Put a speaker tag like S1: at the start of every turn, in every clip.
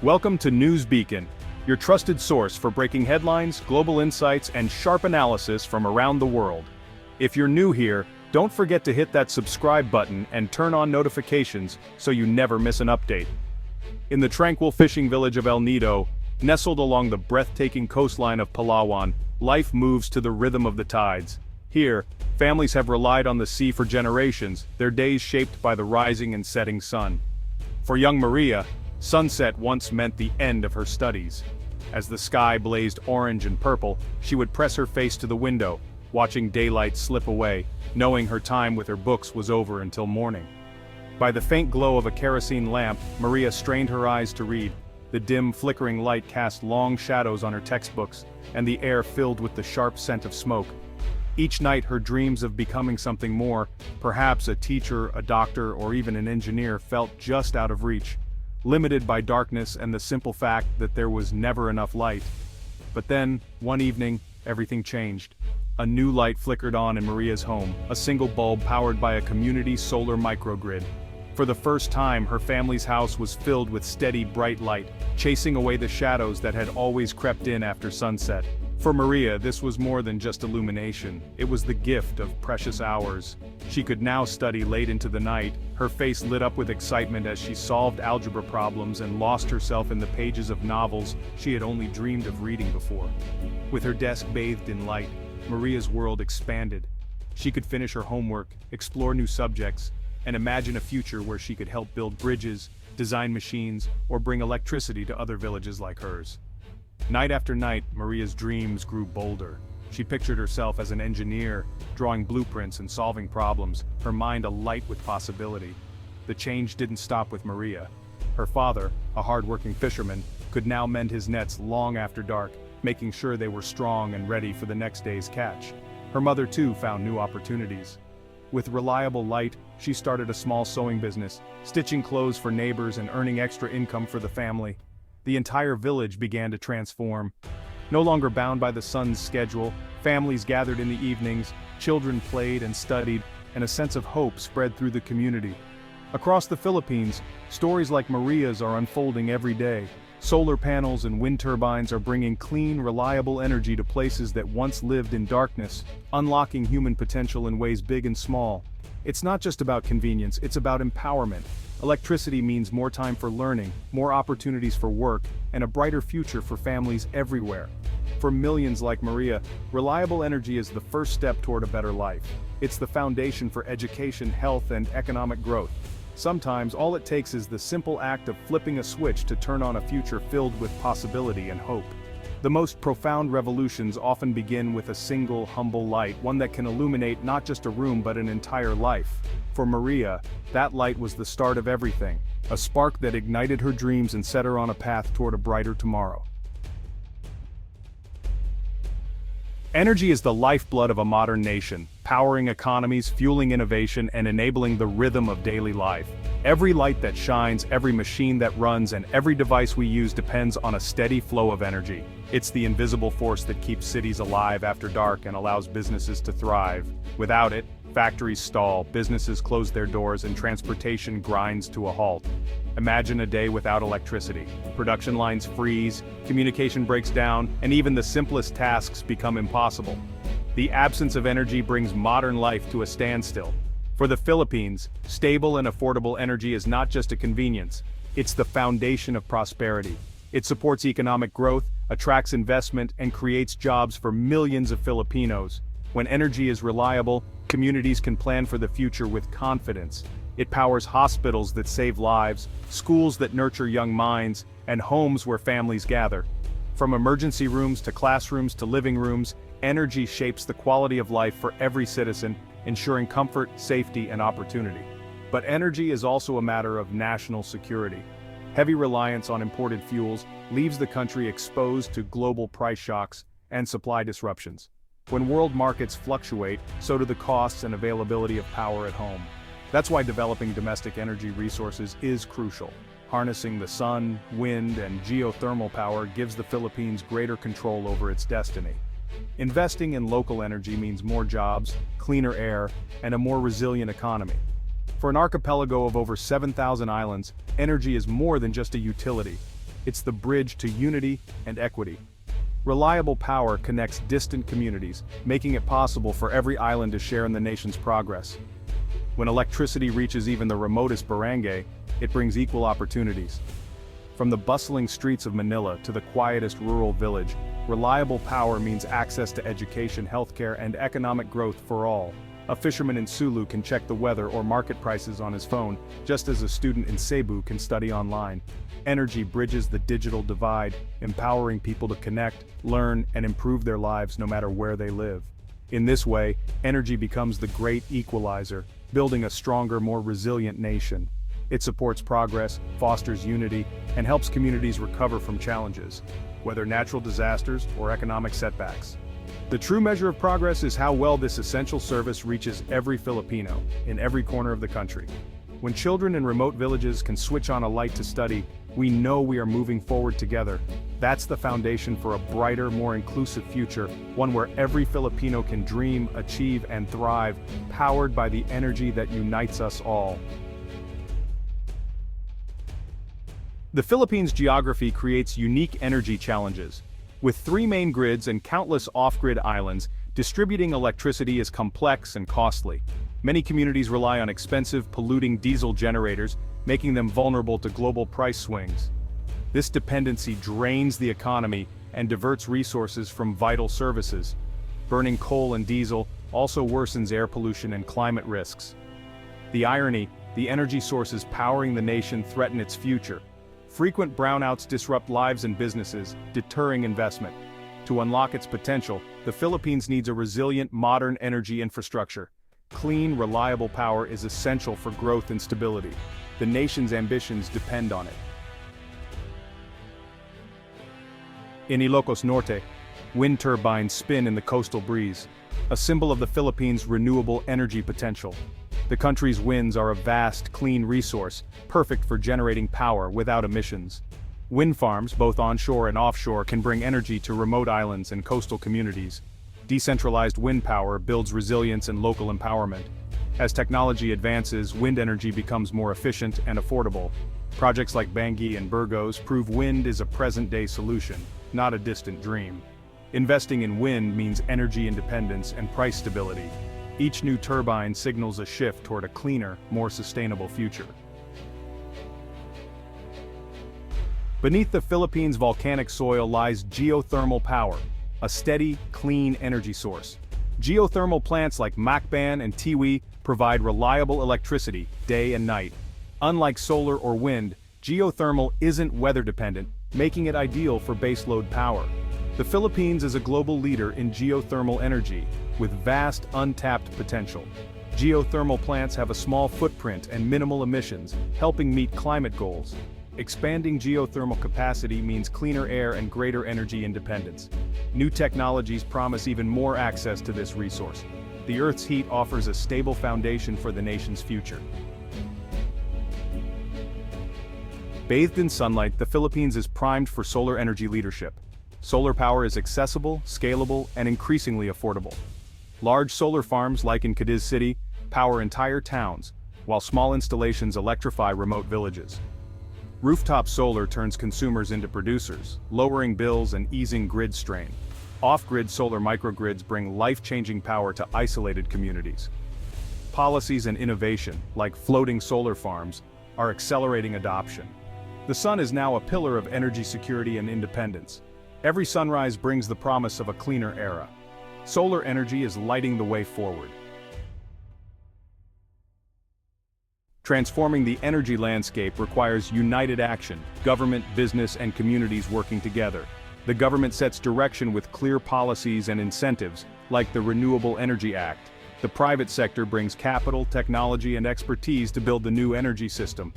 S1: Welcome to News Beacon, your trusted source for breaking headlines, global insights, and sharp analysis from around the world. If you're new here, don't forget to hit that subscribe button and turn on notifications so you never miss an update. In the tranquil fishing village of El Nido, nestled along the breathtaking coastline of Palawan, life moves to the rhythm of the tides. Here, families have relied on the sea for generations, their days shaped by the rising and setting sun. For young Maria, sunset once meant the end of her studies. As the sky blazed orange and purple, she would press her face to the window, watching daylight slip away, knowing her time with her books was over until morning. By the faint glow of a kerosene lamp, Maria strained her eyes to read. The dim, flickering light cast long shadows on her textbooks, and the air filled with the sharp scent of smoke. Each night her dreams of becoming something more, perhaps a teacher, a doctor, or even an engineer, felt just out of reach, limited by darkness and the simple fact that there was never enough light. But then, one evening, everything changed. A new light flickered on in Maria's home, a single bulb powered by a community solar microgrid. For the first time, her family's house was filled with steady, bright light, chasing away the shadows that had always crept in after sunset. For Maria, this was more than just illumination, it was the gift of precious hours. She could now study late into the night, her face lit up with excitement as she solved algebra problems and lost herself in the pages of novels she had only dreamed of reading before. With her desk bathed in light, Maria's world expanded. She could finish her homework, explore new subjects, and imagine a future where she could help build bridges, design machines, or bring electricity to other villages like hers. Night after night, Maria's dreams grew bolder. She pictured herself as an engineer, drawing blueprints and solving problems, her mind alight with possibility. The change didn't stop with Maria. Her father, a hard-working fisherman, could now mend his nets long after dark, making sure they were strong and ready for the next day's catch. Her mother too found new opportunities. With reliable light, she started a small sewing business, stitching clothes for neighbors and earning extra income for the family. The entire village began to transform. No longer bound by the sun's schedule, families gathered in the evenings, children played and studied, and a sense of hope spread through the community. Across the Philippines, stories like Maria's are unfolding every day. Solar panels and wind turbines are bringing clean, reliable energy to places that once lived in darkness, unlocking human potential in ways big and small. It's not just about convenience, it's about empowerment. Electricity means more time for learning, more opportunities for work, and a brighter future for families everywhere. For millions like Maria, reliable energy is the first step toward a better life. It's the foundation for education, health, and economic growth. Sometimes all it takes is the simple act of flipping a switch to turn on a future filled with possibility and hope. The most profound revolutions often begin with a single, humble light, one that can illuminate not just a room but an entire life. For Maria, that light was the start of everything, a spark that ignited her dreams and set her on a path toward a brighter tomorrow. Energy is the lifeblood of a modern nation, powering economies, fueling innovation, and enabling the rhythm of daily life. Every light that shines, every machine that runs, and every device we use depends on a steady flow of energy. It's the invisible force that keeps cities alive after dark and allows businesses to thrive. Without it, factories stall, businesses close their doors, and transportation grinds to a halt. Imagine a day without electricity. Production lines freeze, communication breaks down, and even the simplest tasks become impossible. The absence of energy brings modern life to a standstill. For the Philippines, stable and affordable energy is not just a convenience, it's the foundation of prosperity. It supports economic growth, attracts investment, and creates jobs for millions of Filipinos. When energy is reliable, communities can plan for the future with confidence. It powers hospitals that save lives, schools that nurture young minds, and homes where families gather. From emergency rooms to classrooms to living rooms, energy shapes the quality of life for every citizen, ensuring comfort, safety, and opportunity. But energy is also a matter of national security. Heavy reliance on imported fuels leaves the country exposed to global price shocks and supply disruptions. When world markets fluctuate, so do the costs and availability of power at home. That's why developing domestic energy resources is crucial. Harnessing the sun, wind, and geothermal power gives the Philippines greater control over its destiny. Investing in local energy means more jobs, cleaner air, and a more resilient economy. For an archipelago of over 7,000 islands, energy is more than just a utility. It's the bridge to unity and equity. Reliable power connects distant communities, making it possible for every island to share in the nation's progress. When electricity reaches even the remotest barangay, it brings equal opportunities. From the bustling streets of Manila to the quietest rural village, reliable power means access to education, healthcare, and economic growth for all. A fisherman in Sulu can check the weather or market prices on his phone, just as a student in Cebu can study online. Energy bridges the digital divide, empowering people to connect, learn, and improve their lives no matter where they live. In this way, energy becomes the great equalizer, building a stronger, more resilient nation. It supports progress, fosters unity, and helps communities recover from challenges, whether natural disasters or economic setbacks. The true measure of progress is how well this essential service reaches every Filipino, in every corner of the country. When children in remote villages can switch on a light to study, we know we are moving forward together. That's the foundation for a brighter, more inclusive future, one where every Filipino can dream, achieve, and thrive, powered by the energy that unites us all. The Philippines' geography creates unique energy challenges. With 3 main grids and countless off-grid islands, distributing electricity is complex and costly. Many communities rely on expensive, polluting diesel generators, making them vulnerable to global price swings. This dependency drains the economy and diverts resources from vital services. Burning coal and diesel also worsens air pollution and climate risks. The irony, the energy sources powering the nation threaten its future. Frequent brownouts disrupt lives and businesses, deterring investment. To unlock its potential, the Philippines needs a resilient, modern energy infrastructure. Clean, reliable power is essential for growth and stability. The nation's ambitions depend on it. In Ilocos Norte, wind turbines spin in the coastal breeze, a symbol of the Philippines' renewable energy potential. The country's winds are a vast, clean resource, perfect for generating power without emissions. Wind farms, both onshore and offshore, can bring energy to remote islands and coastal communities. Decentralized wind power builds resilience and local empowerment. As technology advances, wind energy becomes more efficient and affordable. Projects like Bangi and Burgos prove wind is a present-day solution, not a distant dream. Investing in wind means energy independence and price stability. Each new turbine signals a shift toward a cleaner, more sustainable future. Beneath the Philippines' volcanic soil lies geothermal power, a steady, clean energy source. Geothermal plants like Macban and Tiwi provide reliable electricity day and night. Unlike solar or wind, geothermal isn't weather-dependent, making it ideal for baseload power. The Philippines is a global leader in geothermal energy, with vast untapped potential. Geothermal plants have a small footprint and minimal emissions, helping meet climate goals. Expanding geothermal capacity means cleaner air and greater energy independence. New technologies promise even more access to this resource. The Earth's heat offers a stable foundation for the nation's future. Bathed in sunlight, the Philippines is primed for solar energy leadership. Solar power is accessible, scalable, and increasingly affordable. Large solar farms, like in Cadiz City, power entire towns, while small installations electrify remote villages. Rooftop solar turns consumers into producers, lowering bills and easing grid strain. Off-grid solar microgrids bring life-changing power to isolated communities. Policies and innovation, like floating solar farms, are accelerating adoption. The sun is now a pillar of energy security and independence. Every sunrise brings the promise of a cleaner era. Solar energy is lighting the way forward. Transforming the energy landscape requires united action, government, business, and communities working together. The government sets direction with clear policies and incentives, like the Renewable Energy Act. The private sector brings capital, technology, and expertise to build the new energy system.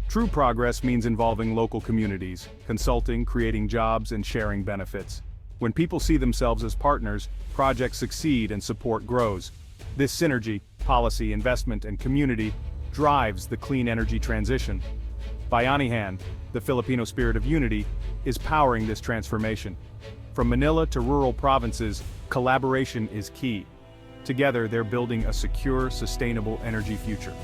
S1: True progress means involving local communities, consulting, creating jobs, and sharing benefits. When people see themselves as partners, projects succeed and support grows. This synergy, policy, investment, and community drives the clean energy transition. Bayanihan, the Filipino spirit of unity, is powering this transformation. From Manila to rural provinces, collaboration is key. Together, they're building a secure, sustainable energy future.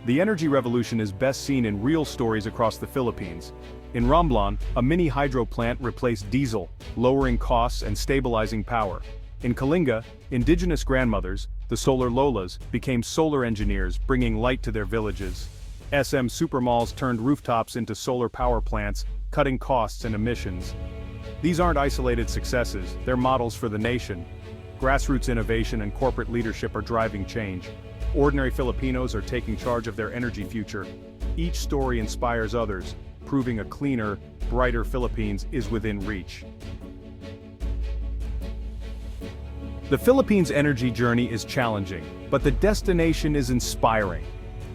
S1: The energy revolution is best seen in real stories across the Philippines. In Romblon, a mini hydro plant replaced diesel, lowering costs and stabilizing power. In Kalinga, indigenous grandmothers, the solar lolas, became solar engineers, bringing light to their villages. SM supermalls turned rooftops into solar power plants, cutting costs and emissions. These aren't isolated successes, they're models for the nation. Grassroots innovation and corporate leadership are driving change. Ordinary Filipinos are taking charge of their energy future. Each story inspires others, proving a cleaner, brighter Philippines is within reach. The Philippines' energy journey is challenging, but the destination is inspiring.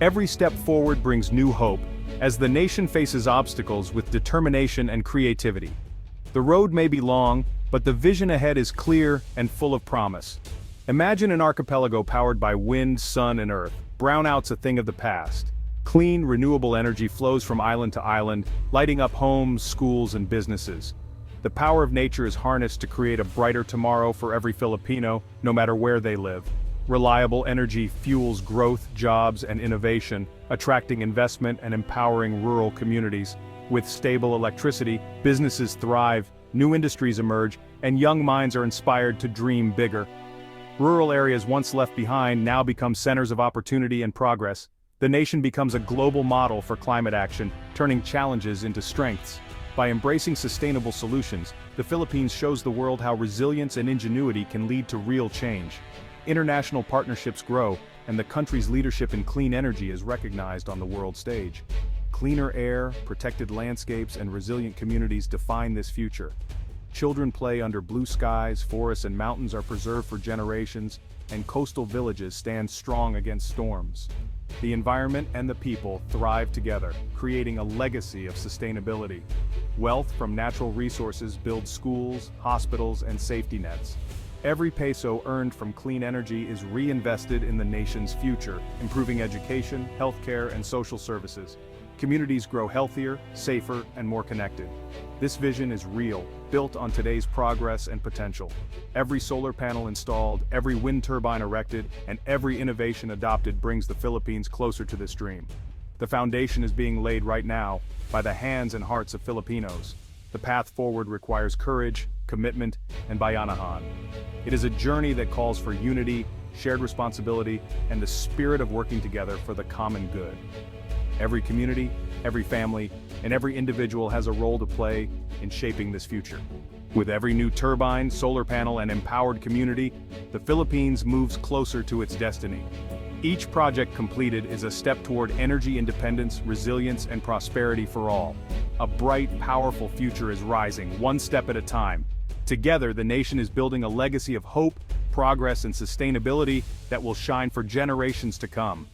S1: Every step forward brings new hope, as the nation faces obstacles with determination and creativity. The road may be long, but the vision ahead is clear and full of promise. Imagine an archipelago powered by wind, sun, and earth. Brownouts a thing of the past. Clean, renewable energy flows from island to island, lighting up homes, schools, and businesses. The power of nature is harnessed to create a brighter tomorrow for every Filipino, no matter where they live. Reliable energy fuels growth, jobs, and innovation, attracting investment and empowering rural communities. With stable electricity, businesses thrive, new industries emerge, and young minds are inspired to dream bigger. Rural areas once left behind now become centers of opportunity and progress. The nation becomes a global model for climate action, turning challenges into strengths. By embracing sustainable solutions, the Philippines shows the world how resilience and ingenuity can lead to real change. International partnerships grow, and the country's leadership in clean energy is recognized on the world stage. Cleaner air, protected landscapes, and resilient communities define this future. Children play under blue skies, forests and mountains are preserved for generations, and coastal villages stand strong against storms. The environment and the people thrive together, creating a legacy of sustainability. Wealth from natural resources builds schools, hospitals, and safety nets. Every peso earned from clean energy is reinvested in the nation's future, improving education, healthcare, and social services. Communities grow healthier, safer, and more connected. This vision is real, built on today's progress and potential. Every solar panel installed, every wind turbine erected, and every innovation adopted brings the Philippines closer to this dream. The foundation is being laid right now, by the hands and hearts of Filipinos. The path forward requires courage, commitment, and bayanahan. It is a journey that calls for unity, shared responsibility, and the spirit of working together for the common good. Every community, every family, and every individual has a role to play in shaping this future. With every new turbine, solar panel, and empowered community, the Philippines moves closer to its destiny. Each project completed is a step toward energy independence, resilience, and prosperity for all. A bright, powerful future is rising, one step at a time. Together, the nation is building a legacy of hope, progress, and sustainability that will shine for generations to come.